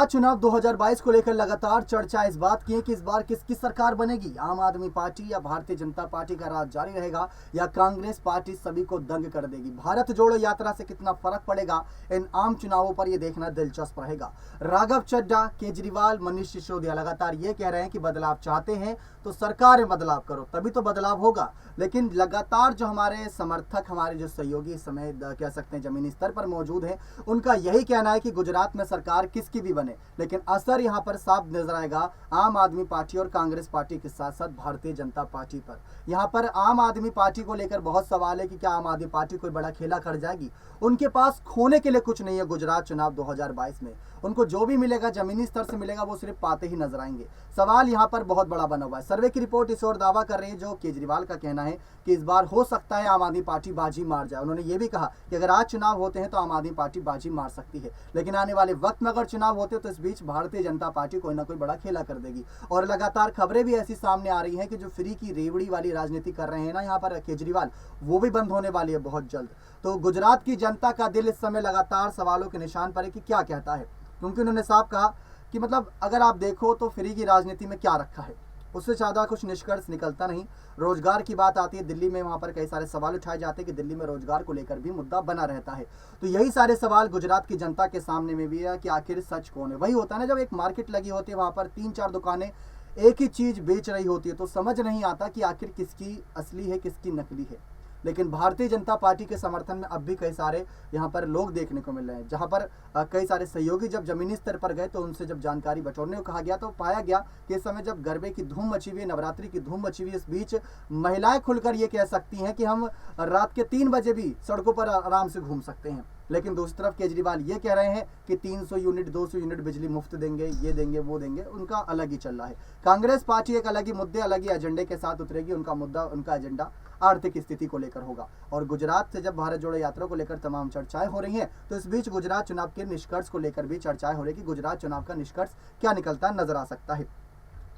जनता चुनाव 2022 को लेकर लगातार चर्चा इस बात की है कि इस बार किसकी सरकार बनेगी। आम आदमी पार्टी या भारतीय जनता पार्टी का राज जारी रहेगा या कांग्रेस पार्टी सभी को दंग कर देगी। भारत जोड़ो यात्रा से कितना फर्क पड़ेगा इन आम चुनावों पर, यह देखना दिलचस्प रहेगा। राघव चड्ढा, केजरीवाल, मनीष सिसोदिया लगातार ये कह रहे हैं कि बदलाव चाहते हैं तो सरकार में बदलाव करो, तभी तो बदलाव होगा। लेकिन लगातार जो हमारे समर्थक, हमारे जो सहयोगी इस समय कह सकते हैं जमीनी स्तर पर मौजूद हैं, उनका यही कहना है कि गुजरात में सरकार किसकी भी बने, लेकिन असर यहाँ पर साफ नजर आएगा आम आदमी पार्टी और कांग्रेस पार्टी के साथ साथ भारतीय जनता पार्टी पर। यहाँ पर आम आदमी पार्टी को लेकर बहुत सवाल है कि क्या आम आदमी पार्टी कोई बड़ा खेला कर जाएगी। उनके पास खोने के लिए कुछ नहीं है। गुजरात चुनाव 2022 में उनको जो भी मिलेगा जमीनी स्तर से मिलेगा, वो सिर्फ पाते ही नजर आएंगे। सवाल यहाँ पर बहुत बड़ा बना हुआ है। सर्वे की रिपोर्ट इस ओर दावा कर रही है, जो केजरीवाल का कहना है कि इस बार हो सकता है आम आदमी पार्टी बाजी मार जाए। उन्होंने ये भी कहा कि अगर आज चुनाव होते हैं तो आम आदमी पार्टी बाजी मार सकती है, लेकिन आने वाले वक्त में अगर चुनाव होते तो इस बीच भारतीय जनता पार्टी कोई ना कोई बड़ा खेला कर देगी। और लगातार खबरें भी ऐसी सामने आ रही हैं कि जो फ्री की रेवड़ी वाली राजनीति कर रहे हैं ना यहाँ पर केजरीवाल, वो भी बंद होने वाली है बहुत जल्द। तो गुजरात की जनता का दिल इस समय लगातार सवालों के निशान पर है कि क्या कहता है, क्योंकि उन्होंने साफ कहा कि मतलब अगर आप देखो तो फ्री की राजनीति में क्या रखा है, उससे ज़्यादा कुछ निष्कर्ष निकलता नहीं। रोजगार की बात आती है, दिल्ली में वहाँ पर कई सारे सवाल उठाए जाते हैं कि दिल्ली में रोजगार को लेकर भी मुद्दा बना रहता है। तो यही सारे सवाल गुजरात की जनता के सामने में भी है कि आखिर सच कौन है। वही होता है ना, जब एक मार्केट लगी होती है, वहाँ पर 3-4 दुकानें एक ही चीज़ बेच रही होती है, तो समझ नहीं आता कि आखिर किसकी असली है किसकी नकली है। लेकिन भारतीय जनता पार्टी के समर्थन में अब भी कई सारे यहाँ पर लोग देखने को मिल रहे हैं, जहाँ पर कई सारे सहयोगी जब जमीनी स्तर पर गए तो उनसे जब जानकारी बटोरने को कहा गया तो पाया गया कि इस समय जब गरबे की धूम मची हुई है, नवरात्रि की धूम मची हुई है, इस बीच महिलाएं खुलकर ये कह सकती हैं कि हम रात के 3 बजे भी सड़कों पर आराम से घूम सकते हैं। लेकिन दूसरी तरफ केजरीवाल ये कह रहे हैं कि 300 यूनिट 200 यूनिट बिजली मुफ्त देंगे, ये देंगे वो देंगे। उनका अलग ही चल रहा है। कांग्रेस पार्टी एक अलग ही मुद्दे, अलग ही एजेंडे के साथ उतरेगी। उनका मुद्दा, उनका एजेंडा आर्थिक स्थिति को लेकर होगा। और गुजरात से जब भारत जोड़ो यात्रा को लेकर तमाम चर्चाएं हो रही हैं, तो इस बीच गुजरात चुनाव के निष्कर्ष को लेकर भी चर्चाएं हो रही है कि गुजरात चुनाव का निष्कर्ष क्या निकलता नजर आ सकता है।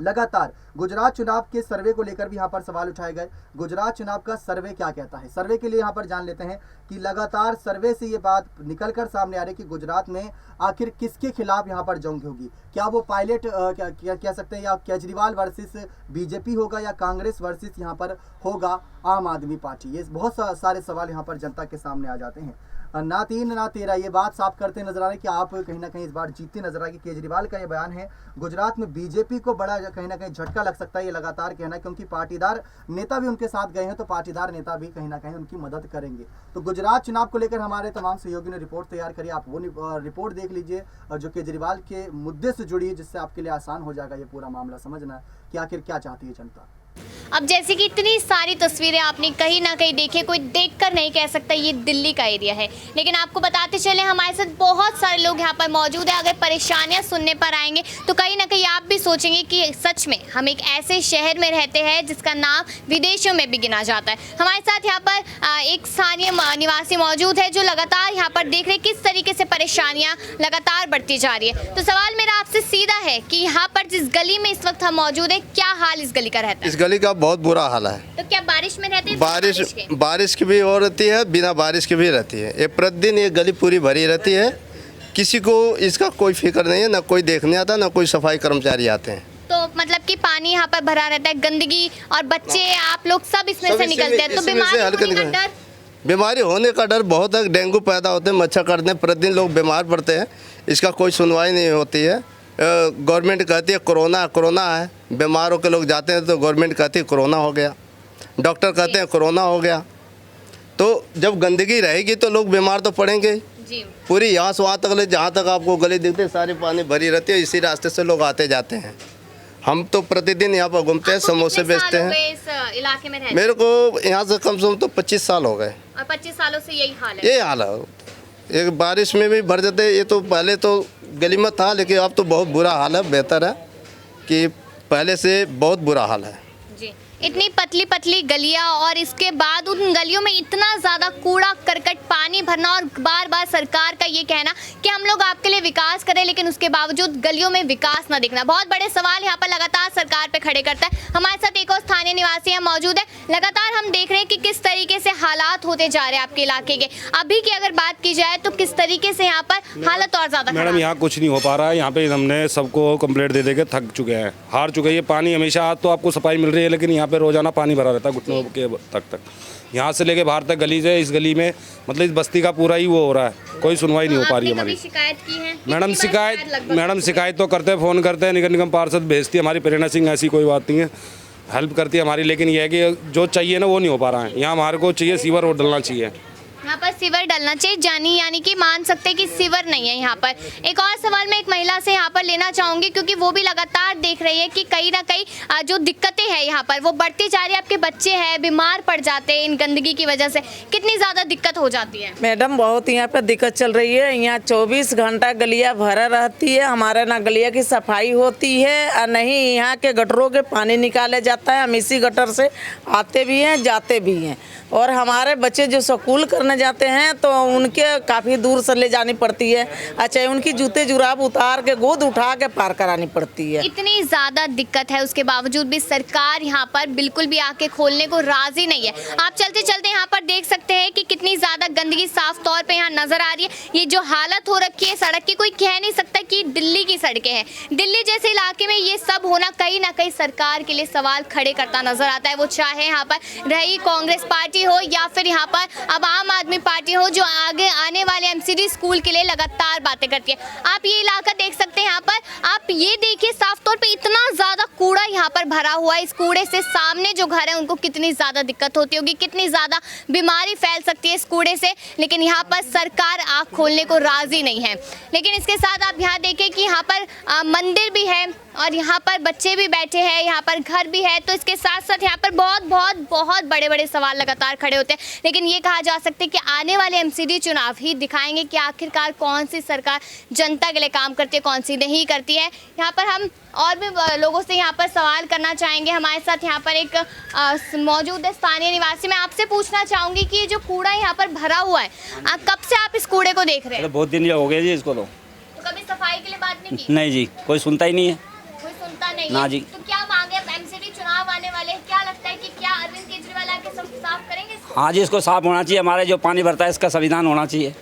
लगातार गुजरात चुनाव के सर्वे को लेकर भी यहाँ पर सवाल उठाए गए। गुजरात चुनाव का सर्वे क्या कहता है, सर्वे के लिए यहाँ पर जान लेते हैं कि लगातार सर्वे से ये बात निकलकर सामने आ रही है कि गुजरात में आखिर किसके खिलाफ यहाँ पर जंग होगी। क्या वो पायलट क्या कह सकते हैं, या केजरीवाल वर्सेस बीजेपी होगा, या कांग्रेस वर्सेस यहाँ पर होगा आम आदमी पार्टी। ये बहुत सारे सवाल यहाँ पर जनता के सामने आ जाते हैं। ना 3 ना 13 ये बात साफ करते नजर आ रहे हैं कि आप कहीं ना कहीं इस बार जीतते नजर आएगी। केजरीवाल का ये बयान है, गुजरात में बीजेपी को बड़ा कहीं ना कहीं झटका लग सकता है, ये लगातार कहना है, क्योंकि पाटीदार नेता भी उनके साथ गए हैं, तो पाटीदार नेता भी कहीं ना कहीं उनकी मदद करेंगे। तो गुजरात चुनाव को लेकर हमारे तमाम सहयोगी ने रिपोर्ट तैयार करी, आप वो रिपोर्ट देख लीजिए जो केजरीवाल के मुद्दे से जुड़ी है, जिससे आपके लिए आसान हो जाएगा ये पूरा मामला समझना कि आखिर क्या चाहती है जनता। अब जैसे कि इतनी सारी तस्वीरें आपने कहीं ना कहीं देखी, कोई देखकर नहीं कह सकता ये दिल्ली का एरिया है, लेकिन आपको बताते चले हमारे साथ बहुत सारे लोग यहाँ पर मौजूद हैं। अगर परेशानियाँ सुनने पर आएंगे तो कहीं ना कहीं आप भी सोचेंगे कि सच में हम एक ऐसे शहर में रहते हैं जिसका नाम विदेशों में भी गिना जाता है। हमारे साथ यहाँ पर एक स्थानीय निवासी मौजूद है जो लगातार यहाँ पर देख रहे किस तरीके से परेशानियाँ लगातार बढ़ती जा रही है। तो सवाल मेरा आपसे सीधा है कि यहाँ पर जिस गली में इस वक्त हम मौजूद है, क्या हाल इस गली का रहता है? गली का बहुत बुरा हाल है। तो क्या बारिश में रहते हैं? बारिश की भी हो रहती है, बिना बारिश की भी रहती है। ये प्रतिदिन ये गली पूरी भरी रहती है, किसी को इसका कोई फिक्र नहीं है, ना कोई देखने आता, ना कोई सफाई कर्मचारी आते हैं। तो मतलब कि पानी यहाँ पर भरा रहता है, गंदगी, और बच्चे आप लोग सब इसमें से निकलते हैं, तो बीमारी होने का डर बहुत है। डेंगू पैदा होते हैं, मच्छर काटते हैं, प्रतिदिन लोग बीमार पड़ते हैं, इसका कोई सुनवाई नहीं होती है। गवर्नमेंट कहती है कोरोना कोरोना है, बीमारों के लोग जाते हैं तो गवर्नमेंट कहती है कोरोना हो गया, डॉक्टर कहते हैं कोरोना हो गया। तो जब गंदगी रहेगी तो लोग बीमार तो पड़ेंगे जी। पूरी यहाँ से वहाँ तक ले, जहाँ तक आपको गली दिखती है सारी पानी भरी रहती है, इसी रास्ते से लोग आते जाते हैं। हम तो प्रतिदिन यहाँ पर घूमते हैं, समोसे बेचते हैं। इस इलाके में रहते? मेरे को यहाँ से कम से कम तो 25 साल हो गए। और 25 सालों से यही हाल है? यही हाल है। एक बारिश में भी भर जाते। ये तो पहले तो गली में था, लेकिन अब तो बहुत बुरा हाल है। बेहतर है कि पहले से बहुत बुरा हाल है जी। इतनी पतली पतली गलियां और इसके बाद उन गलियों में इतना ज़्यादा कूड़ा करकट पानी भरना और बार बार सरकार का ये कहना कि हम लोग आपके लिए विकास करें, लेकिन उसके बावजूद गलियों में विकास ना दिखना, बहुत बड़े सवाल यहाँ पर लगातार सरकार पे खड़े करता है। हमारे साथ एक और स्थानीय निवासी यहाँ मौजूद है। लगातार हम देख रहे हैं कि किस तरीके से हालात होते जा रहे हैं आपके इलाके के। अभी की अगर बात की जाए तो किस तरीके से यहाँ पर हालत और ज़्यादा? मैडम यहाँ कुछ नहीं हो पा रहा है। यहाँ पे हमने सबको कंप्लेंट दे के थक चुके हैं, हार चुके हैं। ये पानी हमेशा आज तो आपको सफाई मिल रही है, लेकिन यहाँ पे रोजाना पानी भरा रहता है घुटनों के तक। यहाँ से लेके बाहर तक गली से, इस गली में मतलब इस बस्ती का पूरा ही वो हो रहा है, कोई सुनवाई नहीं हो पा रही है हमारी। शिकायत की है? मैडम शिकायत तो करते हैं, फ़ोन करते हैं, निगम निगम पार्षद भेजती है हमारी प्रेरणा सिंह, ऐसी कोई बात नहीं है, हेल्प करती है हमारी। लेकिन यह है कि जो चाहिए ना वो नहीं हो पा रहा है। यहाँ हमारे को चाहिए सीवर रोड डलना चाहिए, यहाँ पर सीवर डलना चाहिए, यानी कि मान सकते हैं कि सीवर नहीं है यहाँ पर। एक और सवाल मैं एक महिला से यहाँ पर लेना चाहूँगी, क्योंकि वो भी लगातार देख रही है कि कहीं ना कहीं जो दिक्कतें हैं यहाँ पर वो बढ़ती जा रही है। आपके बच्चे हैं, बीमार पड़ जाते हैं इन गंदगी की वजह से, कितनी ज़्यादा दिक्कत हो जाती है? मैडम बहुत यहाँ पे दिक्कत चल रही है। यहाँ 24 घंटा गलियाँ भरा रहती है, हमारे ना गलिया की सफाई होती है और नहीं यहाँ के गटरों के पानी निकाले जाता है। हम इसी गटर से आते भी हैं जाते भी हैं, और हमारे बच्चे जो स्कूल करने जाते हैं तो उनके काफ़ी दूर से ले जानी पड़ती है। अच्छा, उनकी जूते जुराब उतार के गोद उठा के पार करानी पड़ती है। इतनी ज़्यादा दिक्कत है, उसके बावजूद भी सरकार यहाँ पर बिल्कुल भी आके खोलने को राजी नहीं है। आप चलते चलते यहाँ पर देख सकते हैं कि कितनी ज़्यादा गंदगी साफ तौर पे यहाँ नज़र आ रही है। ये जो हालत हो रखी है सड़क की, कोई कह नहीं सकता कि दिल्ली की सड़कें हैं। दिल्ली जैसे इलाके में ये सब होना कहीं ना कहीं सरकार के लिए सवाल खड़े करता नजर आता है। वो चाहे यहाँ पर रही कांग्रेस पार्टी हो या फिर यहाँ पर अब आम आदमी पार्टी हो, जो आगे आने वाले एमसीडी स्कूल के लिए लगातार बातें करती है। आप ये इलाका देख सकते हैं, यहाँ पर आप ये देखिए साफ तौर पे इतना ज़्यादा कूड़ा यहाँ पर भरा हुआ है। इस कूड़े से सामने जो घर है उनको कितनी ज़्यादा दिक्कत होती होगी, कितनी ज़्यादा बीमारी फैल सकती है इस कूड़े से, लेकिन यहाँ पर सरकार आँख खोलने को राजी नहीं है। लेकिन इसके साथ आप यहाँ देखें कि यहाँ पर मंदिर भी है और यहाँ पर बच्चे भी बैठे हैं, यहाँ पर घर भी है, तो इसके साथ साथ यहाँ पर बहुत बहुत बहुत बड़े बड़े सवाल लगातार खड़े होते हैं। लेकिन ये कहा जा सकता है कि आने वाले एमसीडी चुनाव ही दिखाएंगे कि आखिरकार कौन सी सरकार जनता के लिए काम करती है, कौन सी नहीं करती है। यहाँ पर हम और भी लोगों से यहाँ पर सवाल करना चाहेंगे। हमारे साथ यहाँ पर एक मौजूद है स्थानीय निवासी। मैं आपसे पूछना चाहूँगी कि ये जो कूड़ा यहाँ पर भरा हुआ है, कब से आप इस कूड़े को देख रहे हैं? बहुत दिन हो गए जी इसको। तो कभी सफाई के लिए बात नहीं की? नहीं जी, कोई सुनता ही नहीं है। कोई सुनता नहीं ना है। जी। तो क्या मांगे? अब एमसीडी चुनाव आने वाले हैं, क्या लगता है कि क्या अरविंद केजरीवाल आके सब साफ करेंगे इसको? हाँ जी, इसको साफ होना चाहिए। हमारे जो पानी भरता है इसका संविधान होना चाहिए।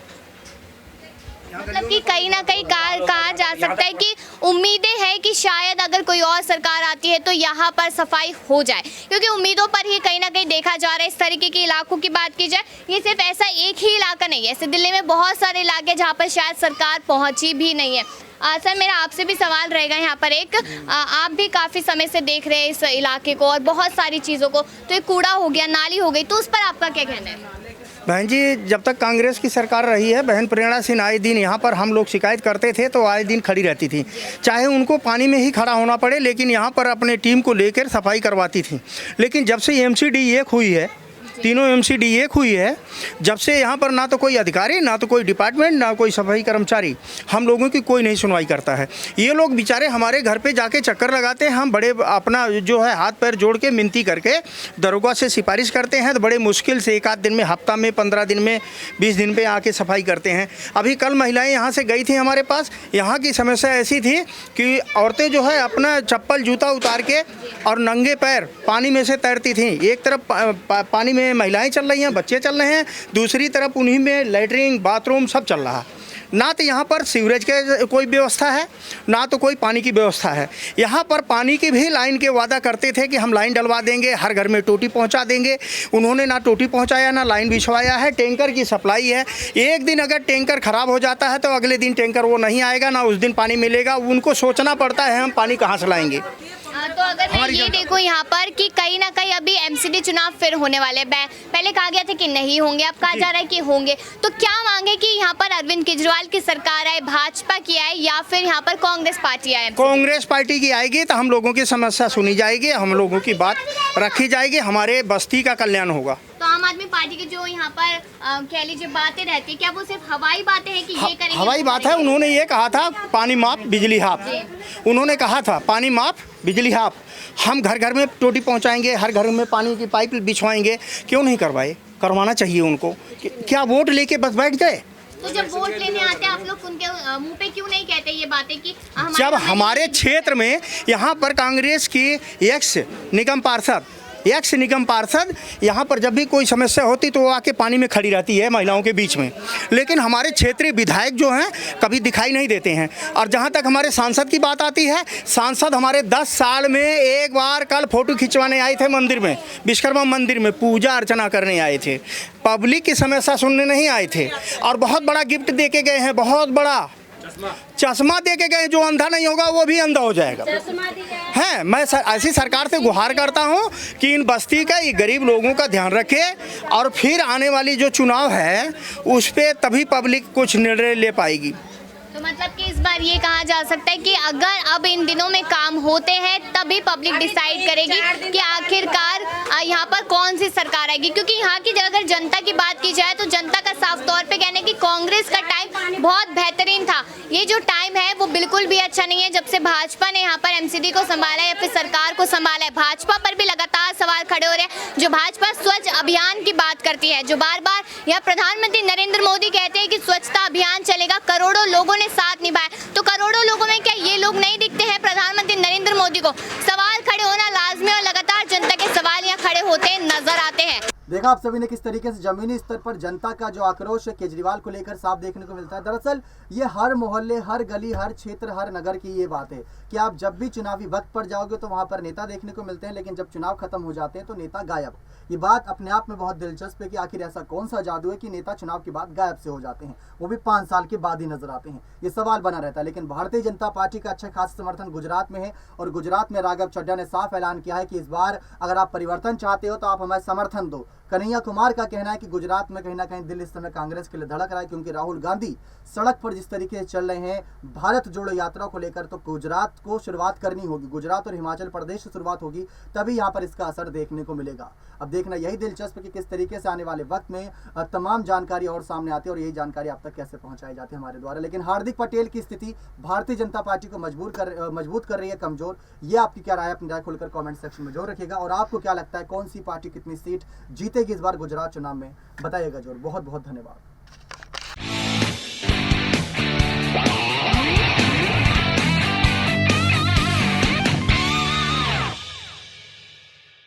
मतलब कि कहीं ना कहीं कहा जा सकता है कि उम्मीदें हैं कि शायद अगर कोई और सरकार आती है तो यहाँ पर सफाई हो जाए, क्योंकि उम्मीदों पर ही कहीं ना कहीं देखा जा रहा है। इस तरीके के इलाकों की बात की जाए, ये सिर्फ ऐसा एक ही इलाका नहीं है, ऐसे दिल्ली में बहुत सारे इलाके जहाँ पर शायद सरकार पहुँची भी नहीं है। सर, मेरा आपसे भी सवाल रहेगा यहाँ पर एक, आप भी काफ़ी समय से देख रहे हैं इस इलाके को और बहुत सारी चीज़ों को, तो ये कूड़ा हो गया, नाली हो गई, तो उस पर आपका क्या कहना है? बहन जी, जब तक कांग्रेस की सरकार रही है, बहन प्रेरणा सिंह आए दिन यहाँ पर हम लोग शिकायत करते थे तो आए दिन खड़ी रहती थी, चाहे उनको पानी में ही खड़ा होना पड़े, लेकिन यहाँ पर अपने टीम को लेकर सफाई करवाती थी। लेकिन जब से एमसीडी एक हुई है, तीनों एमसीडी एक हुई है, जब से यहाँ पर ना तो कोई अधिकारी, ना तो कोई डिपार्टमेंट, ना कोई सफाई कर्मचारी, हम लोगों की कोई नहीं सुनवाई करता है। ये लोग बेचारे हमारे घर पे जाके चक्कर लगाते हैं। हम बड़े अपना जो है हाथ पैर जोड़ के मिनती करके दरोगा से सिफारिश करते हैं, तो बड़े मुश्किल से एक आध दिन में, हफ्ता में, 15 दिन में, 20 दिन पे आके सफाई करते हैं। अभी कल महिलाएँ यहाँ से गई थी हमारे पास। यहाँ की समस्या ऐसी थी कि औरतें जो है अपना चप्पल जूता उतार के और नंगे पैर पानी में से तैरती थी। एक तरफ पानी में महिलाएं चल रही हैं, बच्चे चल रहे हैं, दूसरी तरफ उन्हीं में लैट्रिन, बाथरूम सब चल रहा है। ना तो यहाँ पर सीवरेज के कोई व्यवस्था है, ना तो कोई पानी की व्यवस्था है। यहाँ पर पानी की भी लाइन के वादा करते थे कि हम लाइन डलवा देंगे, हर घर में टोटी पहुँचा देंगे। उन्होंने ना टोटी पहुँचाया, ना लाइन बिछवाया है। टैंकर की सप्लाई है, एक दिन अगर टैंकर ख़राब हो जाता है तो अगले दिन टैंकर वो नहीं आएगा, ना उस दिन पानी मिलेगा। उनको सोचना पड़ता है हम पानी कहाँ से लाएंगे। तो अगर मैं ये देखूं यहाँ पर कि कहीं ना कहीं अभी एमसीडी चुनाव फिर होने वाले, पहले कहा गया था कि नहीं होंगे, अब कहा जा रहा है कि होंगे, तो क्या मांगे कि यहाँ पर अरविंद केजरीवाल की सरकार आए, भाजपा की आए, या फिर यहाँ पर कांग्रेस पार्टी आए? कांग्रेस पार्टी की आएगी तो हम लोगों की समस्या सुनी जाएगी, हम लोगों की बात रखी जाएगी, हमारे बस्ती का कल्याण होगा। तो आम आदमी पार्टी की जो यहाँ पर कह लीजिए बातें रहती है, क्या वो सिर्फ हवाई बातें हैं कि ये करेंगे? हवाई बात है। उन्होंने ये कहा था पानी माफ बिजली हाफ, उन्होंने कहा था पानी माफ बिजली हाफ। हम घर घर में टोटी पहुंचाएंगे, हर घर में पानी की पाइप बिछवाएंगे, क्यों नहीं करवाए? करवाना चाहिए उनको। क्या वोट लेके बस बैठ गए? तो जब वोट लेने आते हैं आप लोग उनके मुंह पे क्यों नहीं कहते ये बातें कि जब हमारे क्षेत्र में यहाँ पर कांग्रेस की एक्स निगम पार्षद यहाँ पर जब भी कोई समस्या होती तो वो आके पानी में खड़ी रहती है महिलाओं के बीच में, लेकिन हमारे क्षेत्रीय विधायक जो हैं कभी दिखाई नहीं देते हैं। और जहाँ तक हमारे सांसद की बात आती है, सांसद हमारे 10 साल में एक बार कल फोटो खिंचवाने आए थे मंदिर में, विश्वकर्मा मंदिर में पूजा अर्चना करने आए थे, पब्लिक की समस्या सुनने नहीं आए थे। और बहुत बड़ा गिफ्ट दे के गए हैं, बहुत बड़ा चश्मा दे के गए, जो अंधा नहीं होगा वो भी अंधा हो जाएगा। है, मैं ऐसी सरकार से गुहार करता हूं कि इन बस्ती का, ये गरीब लोगों का ध्यान रखे और फिर आने वाली जो चुनाव है उस पर तभी पब्लिक कुछ निर्णय ले पाएगी। तो मतलब कि इस बार ये कहा जा सकता है कि अगर अब इन दिनों में काम होते हैं तभी पब्लिक डिसाइड करेगी कि आखिरकार यहाँ पर कौन सी सरकार आएगी, क्योंकि यहाँ की अगर जनता की बात की जाए तो जनता का साफ तौर पे कहने की कांग्रेस का टाइम बहुत बेहतरीन था। ये जो टाइम है वो बिल्कुल भी अच्छा नहीं है। जब से भाजपा ने यहाँ पर एमसीडी को संभाला है या फिर सरकार को संभाला है, भाजपा पर भी लगातार सवाल खड़े हो रहे हैं। जो भाजपा स्वच्छ अभियान की बात करती है, जो बार बार यह प्रधानमंत्री नरेंद्र मोदी कहते हैं कि स्वच्छता अभियान चलेगा, करोड़ों लोगों ने साथ निभाया, तो करोड़ों लोगों में क्या ये लोग नहीं दिखते हैं प्रधानमंत्री नरेंद्र मोदी को? सवाल खड़े होना लाजमी और लगातार जनता के सवाल यहाँ खड़े होते नजर आते हैं। देखा आप सभी ने किस तरीके से जमीनी स्तर पर जनता का जो आक्रोश है केजरीवाल को लेकर साफ देखने को मिलता है। दरअसल ये हर मोहल्ले, हर गली, हर क्षेत्र, हर नगर की ये बात है कि आप जब भी चुनावी वक्त पर जाओगे तो वहां पर नेता देखने को मिलते हैं, लेकिन जब चुनाव खत्म हो जाते हैं तो नेता गायब। ये बात अपने आप में बहुत दिलचस्प है कि आखिर ऐसा कौन सा जादू है कि नेता चुनाव के बाद गायब से हो जाते हैं, वो भी 5 साल के बाद ही नजर आते हैं। ये सवाल बना रहता है। लेकिन भारतीय जनता पार्टी का अच्छा खासा समर्थन गुजरात में है और गुजरात में राघव चड्ढा ने साफ ऐलान किया है कि इस बार अगर आप परिवर्तन चाहते हो तो आप हमें समर्थन दो। कन्हैया कुमार का कहना है कि गुजरात में कहीं ना कहीं दिल इस समय कांग्रेस के लिए धड़क रहा है, क्योंकि राहुल गांधी सड़क पर जिस तरीके से चल रहे हैं भारत जोड़ो यात्रा को लेकर, तो गुजरात को शुरुआत करनी होगी, गुजरात और हिमाचल प्रदेश से शुरुआत होगी, तभी यहाँ पर इसका असर देखने को मिलेगा। अब देखना यही दिलचस्प है कि किस तरीके से आने वाले वक्त में तमाम जानकारी और सामने आती है और यही जानकारी आप तक कैसे पहुंचाई जाती है हमारे द्वारा। लेकिन हार्दिक पटेल की स्थिति भारतीय जनता पार्टी को मजबूत कर रही है कमजोर। ये आपकी क्या राय है? अपनी राय खोलकर कमेंट सेक्शन में जरूर रखिएगा। और आपको क्या लगता है कौन सी पार्टी कितनी सीट जीतेगी इस बार गुजरात चुनाव में, बताइएगा जरूर। बहुत बहुत धन्यवाद।